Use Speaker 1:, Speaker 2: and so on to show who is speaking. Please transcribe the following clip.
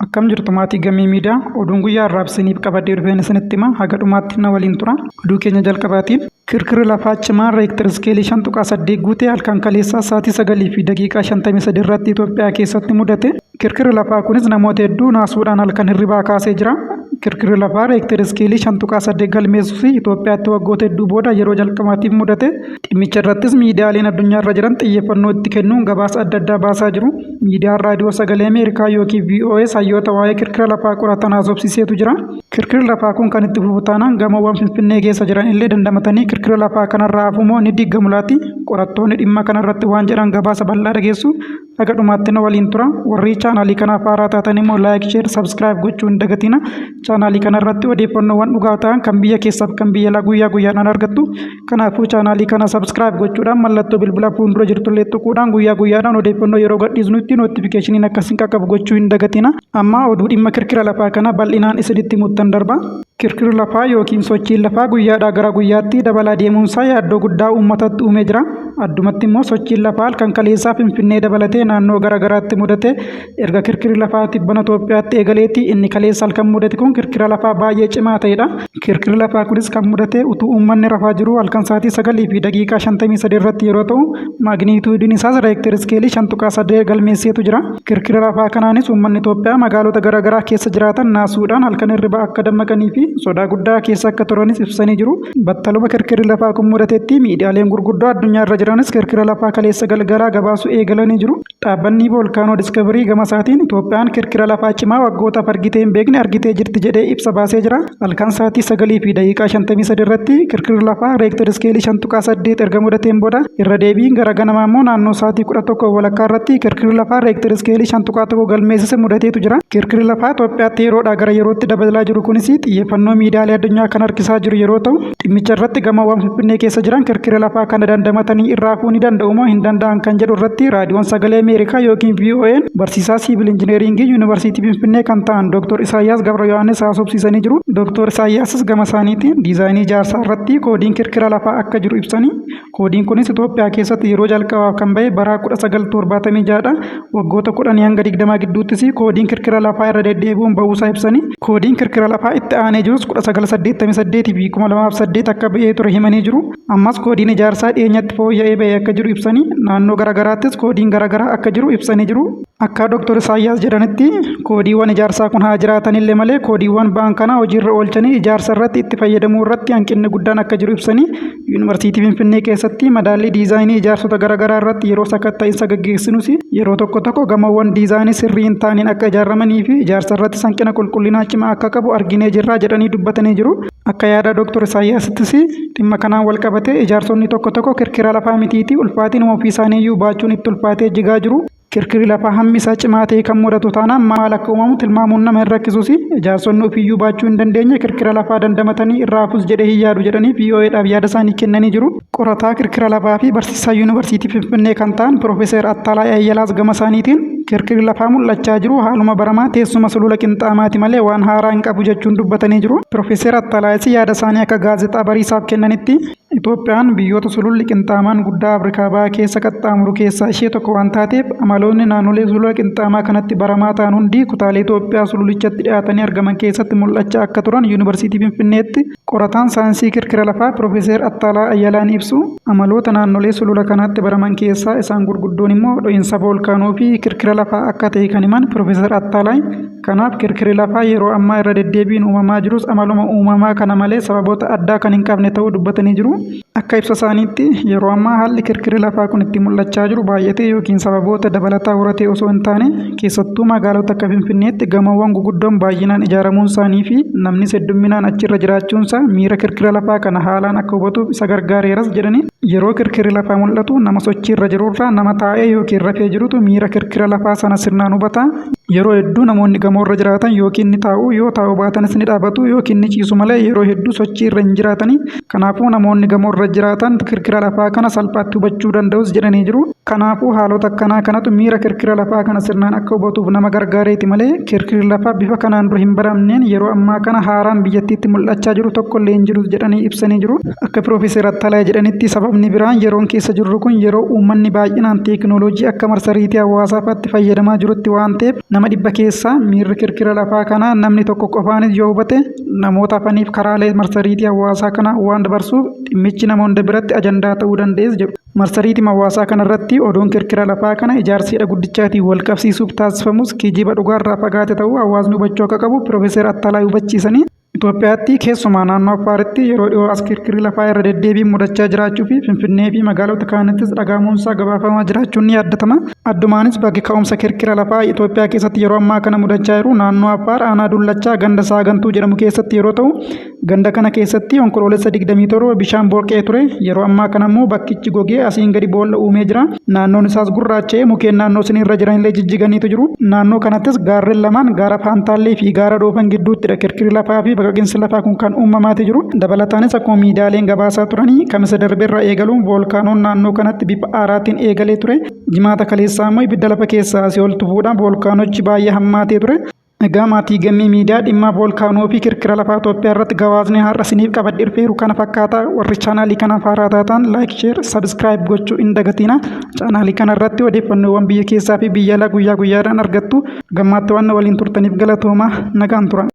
Speaker 1: Akkam jirtu maatii Gammee Miidiyaa oduun guyyaa arraabsaniif qabadee dhufeen isinitti hima haga dhumaatti na waliin tura. Oduu keenya jalqabaatiin kirkirri lafaa cimaan reektar iskeelii 5.8 guutee halkan kaleessaa sa'aatii 9:53 irratti Itoophiyaa keessatti mudate. Kirkirri lafaa kunis namoota hedduu naasuudhaan halkan hirribaa kaasee jira. Kirkirri lafaa reektar iskeelii 5.8 galmeessuuf Itoophiyaatti waggoota hedduu booda yeroo jalqabaatiif mudate. Dhimmicha irrattis miidiyaaleen addunyaa irra jiran xiyyeeffannoo itti kennuun gabaasa adda addaa baasaa jiru. Miidiyaan raadiyoo sagalee Ameerikaa yookiin VOS hayyoota waa'ee kirkira lafaa qoratan haasofsiiseetu jira. Kirkirri lafaa kun kan itti fufu taanaan gamoowwan Finfinnee keessa jiran illee dandamatanii kirkira lafaa kanarraa hafumoo ni diigamu laati. Qorattoonni dhimma kanarratti waan jedhan gabaasa bal'aa dhageessu. Haga dhumaatti na waliin tura. Warri chaanaalii kanaaf haaraa taatan immoo laayik, sheer, sabskiraayib gochuu hin dagatina. Chaanaalii kanarratti odeeffannoowwan dhugaa ta'an kan biyya keessaaf kan biyya alaa guyyaa guyyaadhaan argattu. Kanaafuu chaanaalii kana sabskiraayib gochuudhaan mallattoo bilbila fuuldura jirtullee tuquudhaan guyyaa guyyaadhaan odeeffannoo yeroo gadhiisnutti noottifikeeshiniin akkasiin qaqqabu gochuu hin dagatina. Amma oduu dhimma kirkira lafaa kana bal'inaan isinitti muttan darba. Kirkirri lafaa yookiin sochiin lafaa guyyaadhaa gara guyyaatti dabalaa deemuunsaa yaaddoo guddaa uummatatti uumee jira. Addumatti immoo sochiin lafaa halkan kaleessaa Finfinnee dabalatee naannoo garaagaraatti mudate. Erga kirkirri lafaa tibbana Itoophiyaatti eegaleetti inni kaleessa halkan mudate kun kirkira lafaa baay'ee cimaa ta'edha. Kirkirri lafaa kunis kan mudate utuu uummanni rafaa jiru halkan sa'aatii 9:53 irratti yeroo ta'u maagniituudiin isaas reektar iskeelii 5.8 galmeesseetu jira. Kirkira lafaa kanaanis uummanni Itoophiyaa magaalota garaagaraa keessa jiraatan naasuudhaan halkan hirribaa akka dammaqanii fi sodaa guddaa keessa akka turanis ibsanii jiru. Battaluma kirkirri lafaa kun mudatetti miidiyaaleen gurguddoo addunyaa irra jiranis kirkira lafaa kaleessa galgalaa gabaasu eegalanii jiru. Dhaabbanni Voolkaanoo Diskaverii gama isaatiin Itoophiyaan kirkira lafaa cimaa waggootaaf argitee hin beekne argitee jirti jedhee ibsa baasee jira. Halkan sa'aatii 9:53 irratti kirkirri lafaa reektar iskeelii 5.8 erga mudateen booda irra deebiin gara ganamaa immoo naannoo sa'aatii 11 walakkaa irratti kirkirri lafaa reektar iskeelii 5.1 galmeessise mudateetu jira. Kirkirri lafaa Itoophiyaatti yeroodhaa gara yerootti dabalaa jiru kunis xiyyeeffannoo miidiyaalee addunyaa kan harkisaa jiru yeroo ta'u dhimmicha irratti gamoowwan Finfinnee keessa jiran kirkira lafaa kana dandamatanii irraa hafuu ni danda'u moo hin danda'an kan jedhu irratti raadiyoon sagalee Ameerikaa yookiin VON barsiisaa siivil injineeringii yuunivarsiitii Finfinnee kan ta'an Dr. Isaayyaas Gabra Yohaannis haasofsiisanii jiru. Dr. Isaayyaasis gama isaaniitiin diizaayinii ijaarsaa irratti koodiin kirkira lafaa akka jiru ibsanii koodiin kunis Itoophiyaa keessatti yeroo jalqabaaf kan ba'e bara 1976dha. Waggoota 10 hanga 20 gidduuttis koodiin kirkira lafaa irra deddeebi'uun ba'uusaa ibsanii koodiin kirkira lafaa itti aanee jirus 1988 fi 2008 akka ba'ee ture himanii jiru. Ammas koodiin ijaarsaa dhiyeenyatti fooyya'ee ba'ee akka jiru ibsanii naannoo garaagaraattis koodiin garaagaraa akka jiru ibsanii jiru. Akka Dr. Isaayyaas jedhanitti koodiiwwan ijaarsaa kun haa jiraatanillee malee koodiiwwan ba'an kana hojiirra oolchanii ijaarsa irratti itti fayyadamuu irratti hanqinni guddaan akka jiru ibsanii yuunivarsiitii Finfinnee keessatti madaallii diizaayinii ijaarsota garaagaraa irratti yeroo sakatta'insa gaggeessinus yeroo tokko tokko gamoowwan diizaayinii sirrii hin taaniin akka ijaaramanii fi ijaarsa irratti hanqina qulqullinaa cimaa akka qabu arginee jirra jedhanii dubbatanii jiru. Akka yaada Dr. Isaayyaasittis dhimma kanaan wal qabate ijaarsonni tokko tokko kirkira lafaa mitiitii ulfaatiin ofii isaaniiyyuu baachuun itti ulfaatee jigaa jiru. Kirkirri lafaa hammi isaa cimaa ta'e kan mudatu taanaan maal akka uumamu tilmaamuun nama hin rakkisuus ijaarsonni ofiiyyuu baachuu hin dandeenye kirkira lafaa dandamatanii irraa hafus jedhee hin yaadu jedhanii VOAdhaaf yaada isaanii kennanii jiru. Qorataa kirkira lafaa fi barsiisaa yuunivarsiitii Finfinnee kan ta'an Piroofeesar Attalaa Ayyalaas gama isaaniitiin kirkirri lafaa mul'achaa jiru haaluma baramaa teessuma sulula qinxaamaati malee waan haaraa hin qabu jechuun dubbatanii jiru. Piroofeesar Attalaayis yaada isaanii akka gaazexaa bariisaaf kennanitti Itoophiyaan biyyoota sululli qinxaamaan guddaa Afrikaa bahaa keessa qaxxaamuru keessaa ishee tokko waan taateef amaloonni naannolee sulula qinxaamaa kanatti baramaa ta'an hundi kutaalee Itoophiyaa sululichatti dhiyaatanii argaman keessatti mul'achaa akka turan yuunivarsiitii Finfinneetti qorataan saayinsii kirkira lafaa Piroofeesar Attalaa Ayyalaan ibsu. Amaloota naannolee sulula kanaatti baraman keessaa isaan gurguddoon immoo dho'iinsa voolkaanoo fi kirkira lafaa akka ta'e kan himan Piroofeesar Attalaa. Kanaaf kirkirri lafaa yeroo ammaa irra deddeebiin uumamaa jirus amaluma uumamaa kana malee sababoota addaa kan hin qabne ta'uu dubbatanii jiru. Akka ibsa isaaniitti yeroo ammaa haalli kirkirri lafaa kun itti mul'achaa jiru baay'atee yookiin sababoota dabalataa horatee osoo hin taane keessattuu magaalota akka Finfinneetti gamoowwan guguddoon baay'inaan ijaaramuun isaanii fi namnis heddumminaan achirra jiraachuunsaa miira kirkira lafaa kana haalaan akka hubatuuf isa gargaareeras jedhanii yeroo kirkirri lafaa mul'atu nama sochiirra jirurraa nama taa'ee yookiin rafee jirutu miira kirkira lafaa sana sirnaan hubata. Yeroo hedduu namoonni gamoorra jiraatan yookiin ni taa'u yoo taa'u baatanis ni dhaabatu yookiin ni ciisu malee yeroo hedduu sochiirra hin jiraatanii. Kanaafuu namoonni gamoorra jiraatan kirkira lafaa kana salphaatti hubachuu danda'us jedhanii jiru. Kanaafuu haalota akkanaa kanatu miira kirkira lafaa kana sirnaan akka hubatuuf nama gargaareeti malee kirkirri lafaa bifa kanaan dura hin baramneen yeroo ammaa kana haaraan biyyattiitti mul'achaa jiru tokkollee hin jiru jedhanii ibsanii jiru. Akka Piroofeesar Attalaa jedhanitti sababni biraan yeroon keessa jirru kun yeroo uummanni baay'inaan teekinooloojii akka marsariitii hawaasaatti fayyadamaa jirutti waan ta'eef nama 100 keessaa miirri kirkira lafaa kanaa namni tokko qofaanis yoo hubate namoota hafaniif karaalee marsariitii hawaasaa kanaa waan dabarsuuf dhimmichi nama hunda biratti ajandaa ta'uu danda'es jedhu. Marsariitii hawaasaa kanarratti oduun kirkira lafaa kana ijaarsiidha guddichaatiin wal qabsiisuuf taasifamus kijiba dhugaarraa fagaate ta'uu hawaasni hubachuu akka qabu Piroofeesar Attalaa hubachiisanii Itoophiyaatti keessumaa naannoo Affaaritti yeroo dhiyoo as kirkirri lafaa irra deddeebiin mudachaa jiraachuu fi Finfinnee fi magaalota kaanittis dhagahamuunsaa gabaafamaa jiraachuun ni yaadatama. Addumaanis bakki ka'umsa kirkira lafaa Itoophiyaa keessatti yeroo ammaa kana mudachaa jiru naannoo Affaar aanaa Dullachaa ganda Saagantuu jedhamu keessatti yeroo ta'u, ganda kana keessatti onkoloolessa 27 bishaan booqee ture. Yeroo ammaa kana immoo bakkichi gogee asiin gadi boolla uumee jira. Naannoon isaas gurraacha'ee mukkeen naannoo sanirra jiran illee jijjiganiitu jiru. Naannoo kanattis gaarreen lamaan gaara Faantaallee fi gaara Doofan gidduuttidha kirkirri lafaa fi baqaqinsi lafaa kun kan uumamaati jiru. Dabalataanis akkuma miidiyaaleen gabaasaa turanii kamisa darbeerraa eegaluun voolkaanoon naannoo kanatti bifa aaraatiin eegalee ture. Jimaata kaleessaa immoo ibidda lafa keessaa asii ol tufuudhaan voolkaanochi baay'ee hammaatee ture. Egaa maatii gammii miidiyaa dhimma voolkaanoo fi kirkira lafaa Itoophiyaa irratti gabaasni har'a isiniif qabadhee dhufeeru kana fakkaata. Warri chaanaalii kanaaf haaraa taatan laayik, sheer, sabskiraayib gochuu hin dagatina. Chaanaalii kana irratti odeeffannoowwan biyya keessaa fi biyya alaa guyyaa guyyaadhaan argattu. Gammaatti waan waliin turtaniif galatooma. Nagaan tura.